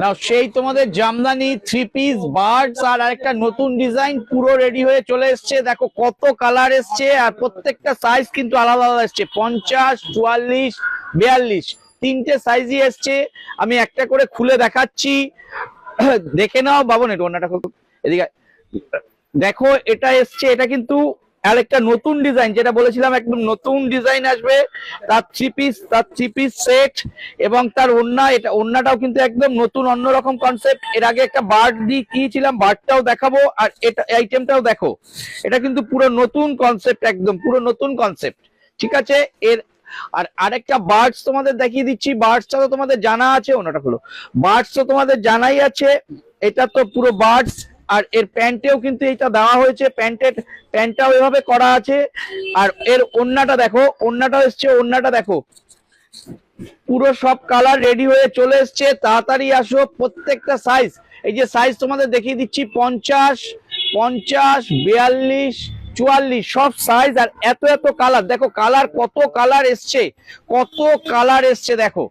নাও সেই তোমাদের Jamdani 3 piece birds আর আরেকটা নতুন ডিজাইন পুরো রেডি হয়ে চলে এসছে। দেখো কত কালার এসছে আর প্রত্যেকটা সাইজ কিন্তু আলাদা আলাদা এসছে, 50, 44, 42 তিনটে সাইজই এসছে। আমি একটা করে খুলে দেখাচ্ছি, দেখে নাও। বাবন এটা অন্যটা এদিকে দেখো, এটা এসছে, এটা কিন্তু আরেকটা নতুন ডিজাইন, যেটা বলেছিলাম একদম নতুন ডিজাইন আসবে। তার থ্রি পিস সেট এবং তার ওড়না, এটা ওড়নাটাও কিন্তু একদম নতুন অন্যরকম কনসেপ্ট। এর আগে একটা বার্ড দিয়ে কিয়েছিলাম, বার্ডটাও দেখাবো আর এটা আইটেমটাও দেখো। এটা কিন্তু পুরো নতুন কনসেপ্ট, একদম পুরো নতুন কনসেপ্ট, ঠিক আছে। এর আর আরেকটা বার্ডস তোমাদের দেখিয়ে দিচ্ছি। বার্ডসটা তো তোমাদের জানা আছে, ওনাটা হলো বার্ডস তো তোমাদের জানাই আছে। এটা তো পুরো বার্ডস, আর এর প্যান্টেও কিন্তু এটা দেওয়া হয়েছে, প্যান্টটাও এভাবে করা আছে। আর এর ওড়নাটা দেখো, ওড়নাটাও এসছে, ওড়নাটা দেখো পুরো সব কালার রেডি হয়ে চলে এসছে। তাড়াতাড়ি আসো, প্রত্যেকটা সাইজ, এই যে সাইজ তোমাদের দেখিয়ে দিচ্ছি, 50, 42, 44 সব সাইজ। আর এত এত কালার, দেখো কালার কত কালার এসছে, কত কালার এসছে দেখো।